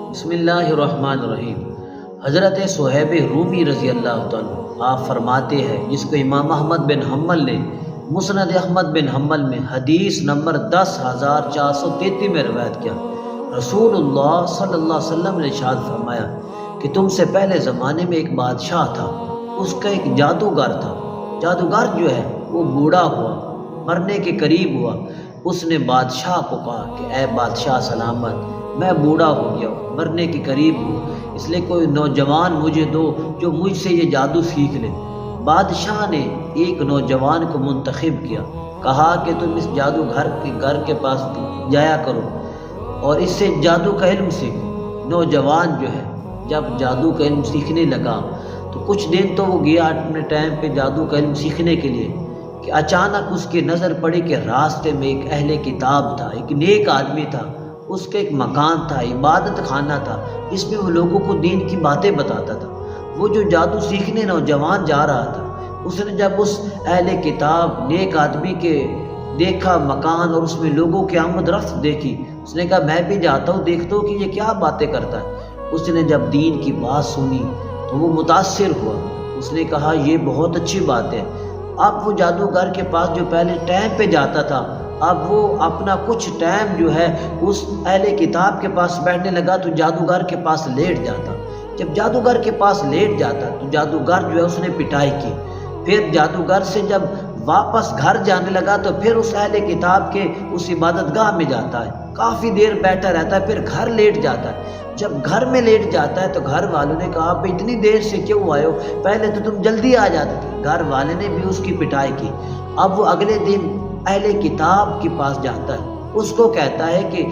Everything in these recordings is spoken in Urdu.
بسم اللہ الرحمن الرحیم۔ حضرت صہیب رومی رضی اللہ عنہ آپ فرماتے ہیں، جس کو امام احمد بن حنبل نے مسند احمد بن حنبل میں حدیث نمبر 10,433 میں روایت کیا، رسول اللہ صلی اللہ علیہ وسلم نے ارشاد فرمایا کہ تم سے پہلے زمانے میں ایک بادشاہ تھا، اس کا ایک جادوگر تھا۔ جادوگر جو ہے وہ بوڑھا ہوا، مرنے کے قریب ہوا۔ اس نے بادشاہ کو کہا کہ اے بادشاہ سلامت، میں بوڑھا ہو گیا ہوں، مرنے کے قریب ہوں، اس لیے کوئی نوجوان مجھے دو جو مجھ سے یہ جادو سیکھ لے۔ بادشاہ نے ایک نوجوان کو منتخب کیا، کہا کہ تم اس جادوگر کے گھر کے پاس جایا کرو اور اس سے جادو کا علم سیکھو۔ نوجوان جو ہے جب جادو کا علم سیکھنے لگا تو کچھ دن تو وہ گیا اپنے ٹائم پہ جادو کا علم سیکھنے کے لیے، کہ اچانک اس کی نظر پڑی کہ راستے میں ایک اہل کتاب تھا، ایک نیک آدمی تھا، اس کا ایک مکان تھا، عبادت خانہ تھا، جس میں وہ لوگوں کو دین کی باتیں بتاتا تھا۔ وہ جو جادو سیکھنے نوجوان جا رہا تھا، اس نے جب اس اہل کتاب نیک آدمی کے دیکھا مکان اور اس میں لوگوں کی آمد رفت دیکھی، اس نے کہا میں بھی جاتا ہوں، دیکھتا ہوں کہ یہ کیا باتیں کرتا ہے۔ اس نے جب دین کی بات سنی تو وہ متاثر ہوا، اس نے کہا یہ بہت اچھی بات ہے۔ اب وہ جادوگر کے پاس جو پہلے ٹائم پہ جاتا تھا، اب وہ اپنا کچھ ٹائم جو ہے اس اہل کتاب کے پاس بیٹھنے لگا تو جادوگر کے پاس لیٹ جاتا۔ جب جادوگر کے پاس لیٹ جاتا تو جادوگر جو ہے اس نے پٹائی کی۔ پھر جادوگر سے جب واپس گھر جانے لگا تو پھر اس اہل کتاب کے اس عبادت گاہ میں جاتا ہے، کافی دیر بیٹھا رہتا ہے، پھر گھر لیٹ جاتا ہے۔ جب گھر میں لیٹ جاتا ہے تو گھر والوں نے کہا آپ اتنی دیر سے کیوں آئے ہو، پہلے تو تم جلدی آ جاتے تھے۔ گھر والے نے بھی اس کی پٹائی کی۔ اب وہ اگلے دن اہل کتاب کے پاس جاتا ہے، اس کو کہتا ہے کہ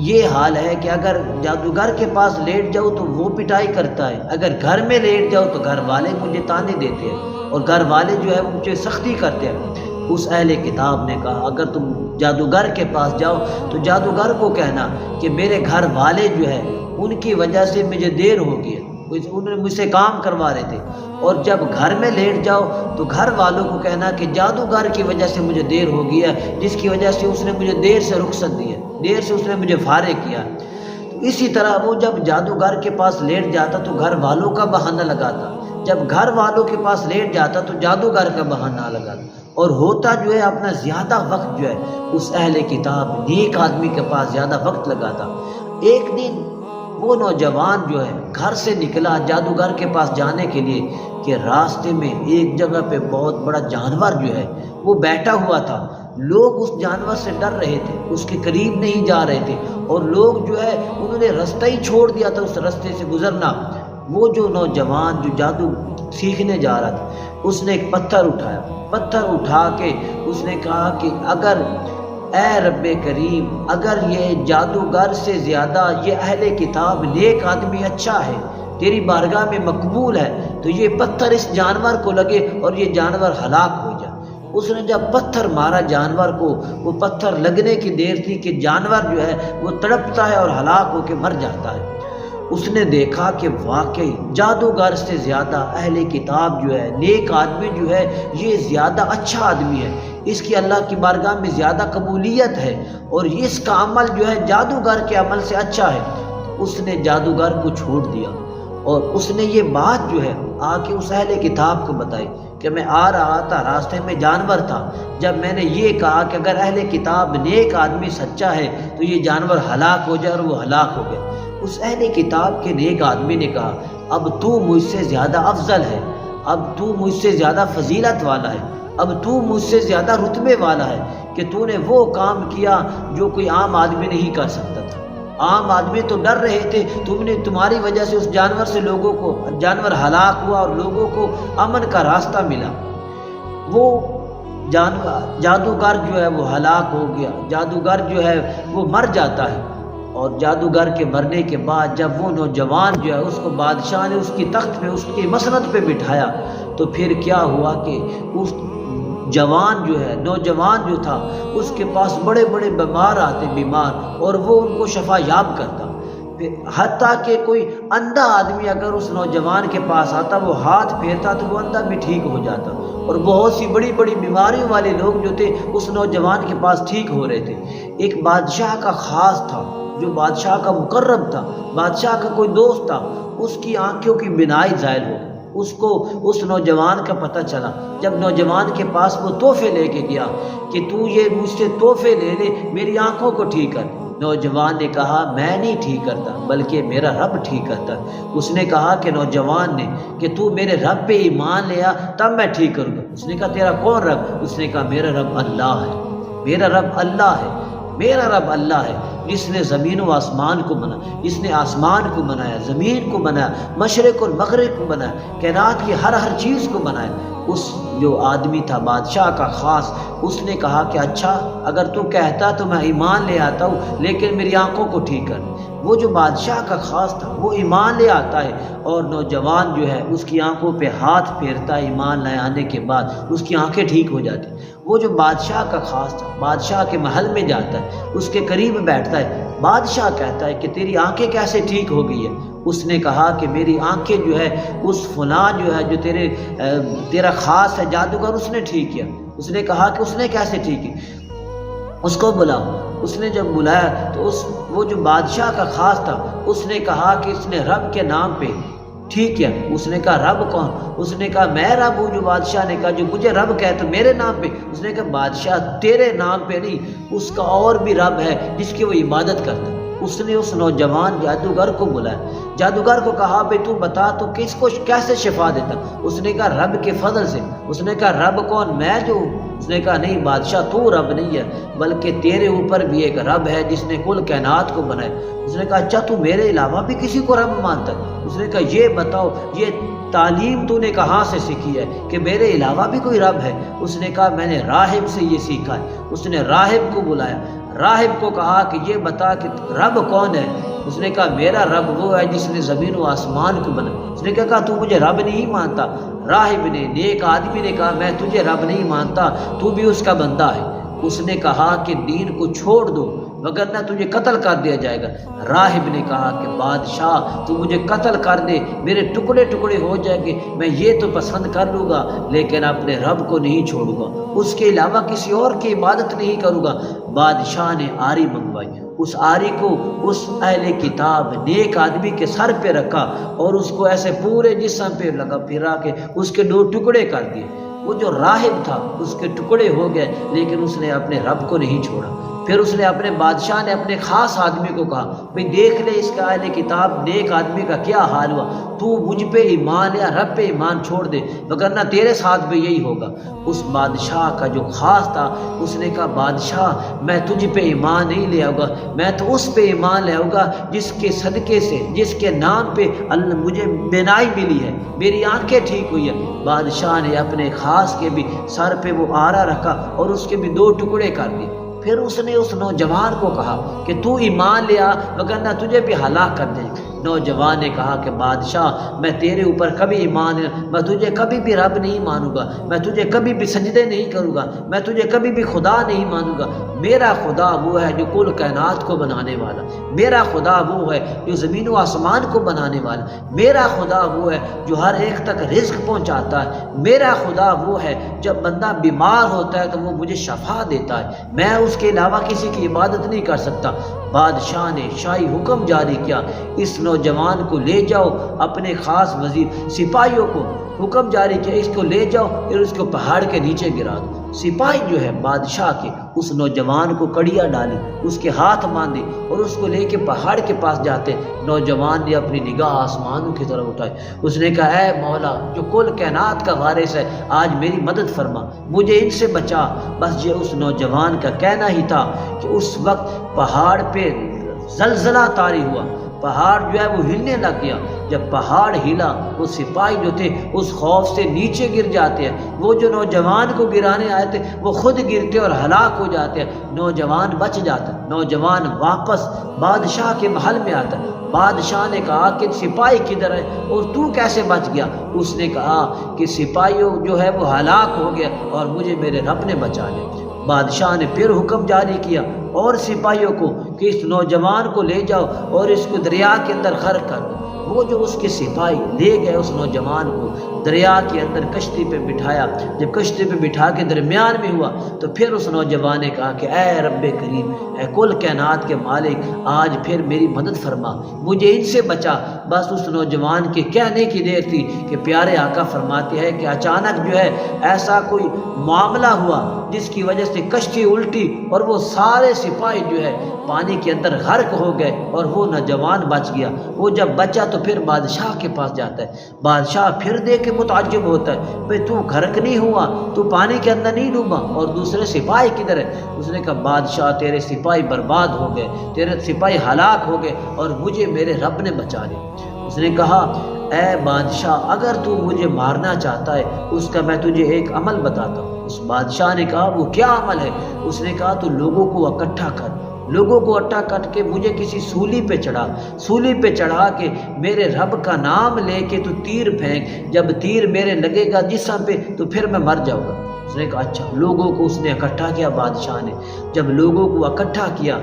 یہ حال ہے کہ اگر جادوگر کے پاس لیٹ جاؤ تو وہ پٹائی کرتا ہے، اگر گھر میں لیٹ جاؤ تو گھر والے مجھے تانے دیتے ہیں اور گھر والے جو ہے مجھے سختی کرتے ہیں۔ اس اہل کتاب نے کہا اگر تم جادوگر کے پاس جاؤ تو جادوگر کو کہنا کہ میرے گھر والے جو ہے ان کی وجہ سے مجھے دیر ہو گئی ہے، انہوں نے مجھ سے کام کروا رہے تھے، اور جب گھر میں لیٹ جاؤ تو گھر والوں کو کہنا کہ جادوگر کی وجہ سے مجھے دیر ہو گیا ہے، جس کی وجہ سے اس نے مجھے دیر سے رخصت دی ہے، دیر سے اس نے مجھے فارغ کیا۔ تو اسی طرح وہ جب جادوگر کے پاس لیٹ جاتا تو گھر والوں کا بہانہ لگاتا، جب گھر والوں کے پاس لیٹ جاتا تو جادوگر کا بہانہ لگاتا، اور ہوتا جو ہے اپنا زیادہ وقت جو ہے اس اہل کتاب نیک آدمی کے پاس زیادہ وقت لگاتا۔ ایک دن وہ نوجوان جو ہے گھر سے نکلا جادوگر کے پاس جانے کے لیے کہ راستے میں ایک جگہ پہ بہت بڑا جانور جو ہے وہ بیٹھا ہوا تھا۔ لوگ اس جانور سے ڈر رہے تھے، اس کے قریب نہیں جا رہے تھے، اور لوگ جو ہے انہوں نے رستہ ہی چھوڑ دیا تھا اس رستے سے گزرنا۔ وہ جو نوجوان جو جادو سیکھنے جا رہا تھا، اس نے ایک پتھر اٹھایا، پتھر اٹھا کے اس نے کہا کہ اگر اے رب کریم، اگر یہ جادوگر سے زیادہ یہ اہل کتاب نیک آدمی اچھا ہے، تیری بارگاہ میں مقبول ہے، تو یہ پتھر اس جانور کو لگے اور یہ جانور ہلاک ہو جائے۔ اس نے جب پتھر مارا جانور کو، وہ پتھر لگنے کی دیر تھی کہ جانور جو ہے وہ تڑپتا ہے اور ہلاک ہو کے مر جاتا ہے۔ اس نے دیکھا کہ واقعی جادوگر سے زیادہ اہل کتاب جو ہے نیک آدمی جو ہے یہ زیادہ اچھا آدمی ہے، اس کی اللہ کی بارگاہ میں زیادہ قبولیت ہے، اور اس کا عمل جو ہے جادوگر کے عمل سے اچھا ہے۔ اس نے جادوگر کو چھوڑ دیا، اور اس نے یہ بات جو ہے آ کے اس اہل کتاب کو بتائی کہ میں آ رہا تھا، راستے میں جانور تھا، جب میں نے یہ کہا کہ اگر اہل کتاب نیک آدمی سچا ہے تو یہ جانور ہلاک ہو جائے، اور وہ ہلاک ہو گئے۔ اس اہل کتاب کے نیک آدمی نے کہا اب تو مجھ سے زیادہ افضل ہے، اب تو مجھ سے زیادہ فضیلت والا ہے، اب تو مجھ سے زیادہ رتبے والا ہے کہ تو نے وہ کام کیا جو کوئی عام آدمی نہیں کر سکتا تھا۔ عام آدمی تو ڈر رہے تھے، تمہاری وجہ سے اس جانور سے لوگوں کو جانور ہلاک ہوا اور لوگوں کو امن کا راستہ ملا۔ وہ جادوگر جو ہے وہ ہلاک ہو گیا، جادوگر جو ہے وہ مر جاتا ہے، اور جادوگر کے مرنے کے بعد جب وہ نوجوان جو ہے اس کو بادشاہ نے اس کی تخت پہ، اس کی مسند پہ بٹھایا، تو پھر کیا ہوا کہ اس جوان جو ہے نوجوان جو تھا اس کے پاس بڑے بڑے بیمار آتے، بیمار، اور وہ ان کو شفا یاب کرتا۔ حتیٰ کہ کوئی اندھا آدمی اگر اس نوجوان کے پاس آتا، وہ ہاتھ پھیرتا تو وہ اندھا بھی ٹھیک ہو جاتا، اور بہت سی بڑی بڑی بیماریوں والے لوگ جو تھے اس نوجوان کے پاس ٹھیک ہو رہے تھے۔ ایک بادشاہ کا خاص تھا، جو بادشاہ کا مقرب تھا، بادشاہ کا کوئی دوست تھا، اس کی آنکھوں کی بینائی زائل ہو گئی۔ اس کو اس نوجوان کا پتہ چلا جب نوجوان کے پاس وہ تحفے لے کے گیا کہ تو یہ مجھ سے تحفے لے لے، میری آنکھوں کو ٹھیک کر۔ نوجوان نے کہا میں نہیں ٹھیک کرتا بلکہ میرا رب ٹھیک کرتا۔ اس نے کہا کہ نوجوان نے کہ تو میرے رب پہ ایمان لیا تب میں ٹھیک کروں گا۔ اس نے کہا تیرا کون رب؟ اس نے کہا میرا رب اللہ ہے، میرا رب اللہ ہے، میرا رب اللہ ہے جس نے زمین و آسمان کو بنایا، جس نے آسمان کو بنایا، زمین کو بنایا، مشرق اور مغرب کو بنایا، کائنات کی ہر چیز کو بنایا۔ اس جو آدمی تھا بادشاہ کا خاص، اس نے کہا کہ اچھا اگر تو کہتا تو میں ایمان لے آتا ہوں، لیکن میری آنکھوں کو ٹھیک کر۔ وہ جو بادشاہ کا خاص تھا وہ ایمان لے آتا ہے، اور نوجوان جو ہے اس کی آنکھوں پہ ہاتھ پھیرتا ہے، ایمان لے آنے کے بعد اس کی آنکھیں ٹھیک ہو جاتی۔ وہ جو بادشاہ کا خاص تھا بادشاہ کے محل میں جاتا ہے، اس کے قریب بیٹھتا ہے، بادشاہ کہتا ہے کہ تیری آنکھیں کیسے ٹھیک ہو گئی ہے؟ اس نے کہا کہ میری آنکھیں جو ہے اس فلاں جو ہے جو تیرا خاص ہے جادوگر اس نے ٹھیک کیا۔ اس نے کہا کہ اس نے کیسے ٹھیک کی؟ اس کو بلاؤ۔ اس نے جب بلایا تو وہ جو بادشاہ کا خاص تھا اس نے کہا کہ اس نے رب کے نام پہ ٹھیک ہے۔ اس نے کہا رب کون؟ اس نے کہا میں رب ہوں۔ جو بادشاہ نے کہا جو مجھے رب کہے تو میرے نام پہ؟ اس نے کہا بادشاہ تیرے نام پہ نہیں، اس کا اور بھی رب ہے جس کی وہ عبادت کرتا ہے۔ اس نے اس نوجوان جادوگر کو بلایا، جادوگر کو کہا بھئی تو بتا تو کس کو کیسے شفا دیتا؟ اس نے کہا رب کے فضل سے۔ اس نے کہا رب کون؟ میں جو ہوں۔ اس نے کہا نہیں بادشاہ تو رب نہیں ہے بلکہ تیرے اوپر بھی ایک رب ہے جس نے کل کائنات کو بنایا۔ اس نے کہا اچھا تو میرے علاوہ بھی کسی کو رب مانتا ہے؟ اس نے کہا یہ بتاؤ یہ تعلیم تو نے کہاں سے سیکھی ہے کہ میرے علاوہ بھی کوئی رب ہے؟ اس نے کہا میں نے راہب سے یہ سیکھا ہے۔ اس نے راہب کو بلایا، راہب کو کہا کہ یہ بتا کہ رب کون ہے؟ اس نے کہا میرا رب وہ ہے جس نے زمین و آسمان کو بنایا۔ اس نے کہا تو مجھے رب نہیں مانتا؟ راہب نے، نیک آدمی نے کہا میں تجھے رب نہیں مانتا، تو بھی اس کا بندہ ہے۔ اس نے کہا کہ دین کو چھوڑ دو وگرنہ تجھے قتل کر دیا جائے گا۔ راہب نے کہا کہ بادشاہ تو مجھے قتل کر دے، میرے ٹکڑے ٹکڑے ہو جائیں گے، میں یہ تو پسند کر لوں گا لیکن اپنے رب کو نہیں چھوڑوں گا، اس کے علاوہ کسی اور کی عبادت نہیں کروں گا۔ بادشاہ نے آری منگوائی، اس آری کو اس اہل کتاب نیک آدمی کے سر پہ رکھا اور اس کو ایسے پورے جسم پہ لگا پھرا کے اس کے 2 ٹکڑے کر دیے۔ وہ جو راہب تھا اس کے ٹکڑے ہو گئے لیکن اس نے اپنے رب کو نہیں چھوڑا۔ پھر اس نے اپنے بادشاہ نے اپنے خاص آدمی کو کہا بھئی دیکھ لے اس کا اہل کتاب نیک آدمی کا کیا حال ہوا، تو مجھ پہ ایمان یا رب پہ ایمان چھوڑ دے وگرنہ تیرے ساتھ بھی یہی ہوگا۔ اس بادشاہ کا جو خاص تھا اس نے کہا بادشاہ میں تجھ پہ ایمان نہیں لے آؤں گا، میں تو اس پہ ایمان لے آؤں گا جس کے صدقے سے، جس کے نام پہ اللہ مجھے بینائی ملی ہے، میری آنکھیں ٹھیک ہوئی ہیں۔ بادشاہ نے اپنے خاص کے بھی سر پہ وہ آرا رکھا اور اس کے بھی 2 ٹکڑے کر دیے۔ پھر اس نے اس نوجوان کو کہا کہ تو ایمان لیا وگرنہ تجھے بھی ہلاک کر دیں گے۔ نوجوان نے کہا کہ بادشاہ میں تیرے اوپر کبھی ایمان میں تجھے کبھی بھی رب نہیں مانوں گا، میں تجھے کبھی بھی سجدے نہیں کروں گا، میں تجھے کبھی بھی خدا نہیں مانوں گا۔ میرا خدا وہ ہے جو کل کائنات کو بنانے والا، میرا خدا وہ ہے جو زمین و آسمان کو بنانے والا، میرا خدا وہ ہے جو ہر ایک تک رزق پہنچاتا ہے، میرا خدا وہ ہے جب بندہ بیمار ہوتا ہے تو وہ مجھے شفا دیتا ہے، میں اس کے علاوہ کسی کی عبادت نہیں کر سکتا۔ بادشاہ نے شاہی حکم جاری کیا اس نوجوان کو لے جاؤ، اپنے خاص وزیر سپاہیوں کو حکم جاری کیا اس کو لے جاؤ اور اس کو پہاڑ کے نیچے گرا دو۔ سپاہی جو ہے بادشاہ کے اس نوجوان کو کڑیاں ڈالی، اس کے ہاتھ باندھے اور اس کو لے کے پہاڑ کے پاس جاتے۔ نوجوان نے اپنی نگاہ آسمانوں کی طرف اٹھائی، اس نے کہا اے مولا جو کل کائنات کا وارث ہے آج میری مدد فرما، مجھے ان سے بچا۔ بس یہ اس نوجوان کا کہنا ہی تھا کہ اس وقت پہاڑ پہ زلزلہ طاری ہوا، پہاڑ جو ہے وہ ہلنے لگ گیا۔ جب پہاڑ ہلا وہ سپاہی جو تھے اس خوف سے نیچے گر جاتے ہیں، وہ جو نوجوان کو گرانے آئے تھے وہ خود گرتے اور ہلاک ہو جاتے ہیں، نوجوان بچ جاتا ہے۔ نوجوان واپس بادشاہ کے محل میں آتا ہے۔ بادشاہ نے کہا کہ سپاہی کدھر ہے اور تو کیسے بچ گیا؟ اس نے کہا کہ سپاہیوں جو ہے وہ ہلاک ہو گیا اور مجھے میرے رب نے بچا لیا۔ بادشاہ نے پھر حکم جاری کیا اور سپاہیوں کو کہ اس نوجوان کو لے جاؤ اور اس کو دریا کے اندر غرق کر دو۔ وہ جو اس کے سپاہی لے گئے اس نوجوان کو دریا کے اندر کشتی پہ بٹھایا، جب کشتی پہ بٹھا کے درمیان میں ہوا تو پھر اس نوجوان نے کہا کہ اے رب کریم، اے کل کائنات کے مالک، آج پھر میری مدد فرما، مجھے ان سے بچا۔ بس اس نوجوان کے کہنے کی دیر تھی کہ پیارے آقا فرماتے ہیں کہ اچانک جو ہے ایسا کوئی معاملہ ہوا جس کی وجہ سے کشتی الٹی اور وہ سارے سپاہی جو ہے پانی کے اندر غرق ہو گئے اور وہ نوجوان بچ گیا۔ وہ جب بچا تو پھر بادشاہ کے پاس جاتا ہے، بادشاہ پھر دیکھ کے متعجب ہوتا ہے، بھئی تو غرق نہیں ہوا، تو پانی کے اندر نہیں ڈوبا، اور دوسرے سپاہی کدھر ہے؟ اس نے کہا بادشاہ تیرے سپاہی برباد ہو گئے، تیرے سپاہی ہلاک ہو گئے اور مجھے میرے رب نے بچا لیا۔ اس نے کہا اے بادشاہ اگر تو مجھے مارنا چاہتا ہے اس کا میں تجھے ایک عمل بتاتا ہوں۔ اس بادشاہ نے کہا وہ کیا عمل ہے؟ اس نے کہا تو لوگوں کو اکٹھا کر، لوگوں کو اکٹھا کر کے مجھے کسی سولی پہ چڑھا، سولی پہ چڑھا کے میرے رب کا نام لے کے تو تیر پھینک، جب تیر میرے لگے گا جسم پہ تو پھر میں مر جاؤں گا۔ اس نے کہا اچھا۔ لوگوں کو اس نے اکٹھا کیا، بادشاہ نے جب لوگوں کو اکٹھا کیا،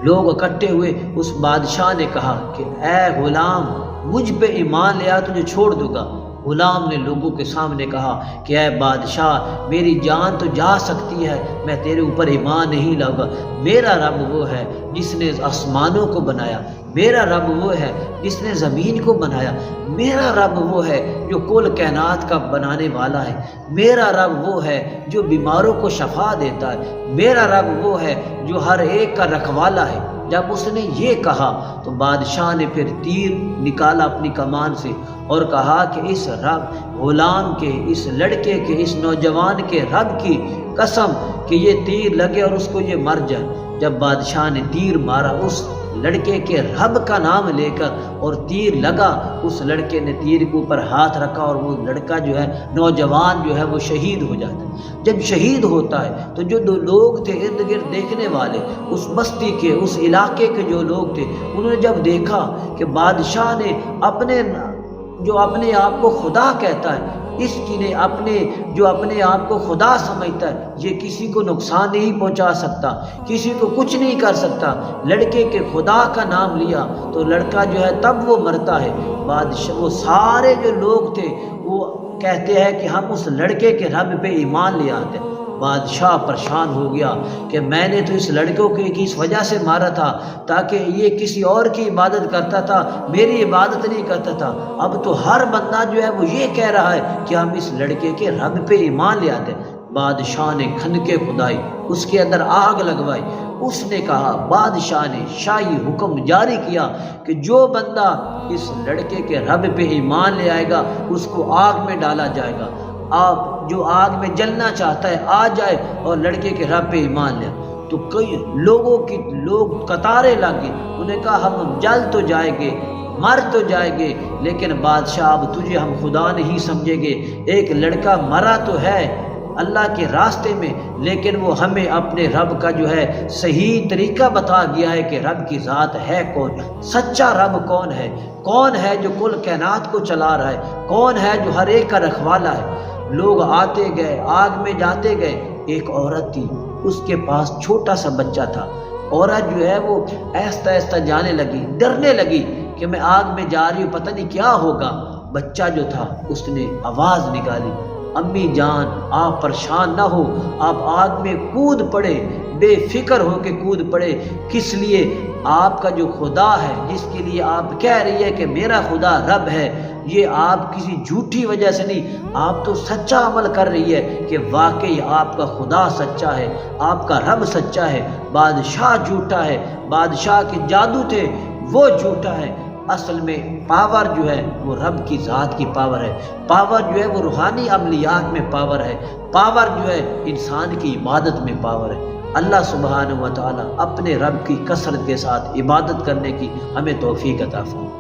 لوگ اکٹھے ہوئے، اس بادشاہ نے کہا کہ اے غلام مجھ پہ ایمان لیا تجھے چھوڑ دوں گا۔ غلام نے لوگوں کے سامنے کہا کہ اے بادشاہ میری جان تو جا سکتی ہے، میں تیرے اوپر ایمان نہیں لاؤں گا۔ میرا رب وہ ہے جس نے آسمانوں کو بنایا، میرا رب وہ ہے جس نے زمین کو بنایا، میرا رب وہ ہے جو کل کائنات کا بنانے والا ہے، میرا رب وہ ہے جو بیماروں کو شفا دیتا ہے، میرا رب وہ ہے جو ہر ایک کا رکھوالا ہے۔ جب اس نے یہ کہا تو بادشاہ نے پھر تیر نکالا اپنی کمان سے اور کہا کہ اس رب غلام کے، اس لڑکے کے، اس نوجوان کے رب کی قسم کہ یہ تیر لگے اور اس کو یہ مر جائے۔ جب بادشاہ نے تیر مارا اس لڑکے کے رب کا نام لے کر اور تیر لگا، اس لڑکے نے تیر کے اوپر ہاتھ رکھا اور وہ لڑکا جو ہے نوجوان جو ہے وہ شہید ہو جاتا ہے۔ جب شہید ہوتا ہے تو جو دو لوگ تھے ارد گرد دیکھنے والے، اس بستی کے، اس علاقے کے جو لوگ تھے، انہوں نے جب دیکھا کہ بادشاہ نے اپنے آپ کو خدا کہتا ہے، اس کی نے اپنے آپ کو خدا سمجھتا ہے، یہ کسی کو نقصان نہیں پہنچا سکتا، کسی کو کچھ نہیں کر سکتا، لڑکے کے خدا کا نام لیا تو لڑکا جو ہے تب وہ مرتا ہے۔ بادشاہ وہ سارے جو لوگ تھے وہ کہتے ہیں کہ ہم اس لڑکے کے رب پہ ایمان لے آتے ہیں۔ بادشاہ پریشان ہو گیا کہ میں نے تو اس لڑکوں کو اس وجہ سے مارا تھا تاکہ یہ کسی اور کی عبادت کرتا تھا، میری عبادت نہیں کرتا تھا، اب تو ہر بندہ جو ہے وہ یہ کہہ رہا ہے کہ ہم اس لڑکے کے رب پہ ایمان لے آتے ہیں۔ بادشاہ نے کھندقیں کھدائی، اس کے اندر آگ لگوائی۔ اس نے کہا، بادشاہ نے شاہی حکم جاری کیا کہ جو بندہ اس لڑکے کے رب پہ ایمان لے آئے گا اس کو آگ میں ڈالا جائے گا، آپ جو آگ میں جلنا چاہتا ہے آ جائے اور لڑکے کے رب پہ ایمان لے۔ تو کئی لوگ قطاریں لگ گئی، انہوں نے کہا ہم جل تو جائیں گے، مر تو جائیں گے، لیکن بادشاہ اب تجھے ہم خدا نہیں سمجھیں گے۔ ایک لڑکا مرا تو ہے اللہ کے راستے میں، لیکن وہ ہمیں اپنے رب کا جو ہے صحیح طریقہ بتا گیا ہے کہ رب کی ذات ہے کون، سچا رب کون ہے جو کل کائنات کو چلا رہا ہے، کون ہے جو ہر ایک کا رکھوالا ہے۔ لوگ آتے گئے، آگ میں جاتے گئے۔ ایک عورت تھی، اس کے پاس چھوٹا سا بچہ تھا۔ عورت جو ہے وہ آہستہ آہستہ جانے لگی، ڈرنے لگی کہ میں آگ میں جا رہی ہوں، پتہ نہیں کیا ہوگا۔ بچہ جو تھا اس نے آواز نکالی، امی جان آپ پریشان نہ ہو، آپ آگ میں کود پڑے، بے فکر ہو کے کود پڑے۔ کس لیے؟ آپ کا جو خدا ہے جس کے لیے آپ کہہ رہی ہے کہ میرا خدا رب ہے، یہ آپ کسی جھوٹی وجہ سے نہیں، آپ تو سچا عمل کر رہی ہے کہ واقعی آپ کا خدا سچا ہے، آپ کا رب سچا ہے، بادشاہ جھوٹا ہے، بادشاہ کے جادو تھے وہ جھوٹا ہے۔ اصل میں پاور جو ہے وہ رب کی ذات کی پاور ہے، پاور جو ہے وہ روحانی عملیات میں پاور ہے، پاور جو ہے انسان کی عبادت میں پاور ہے۔ اللہ سبحانہ و تعالی اپنے رب کی کثرت کے ساتھ عبادت کرنے کی ہمیں توفیق عطا فرمائے۔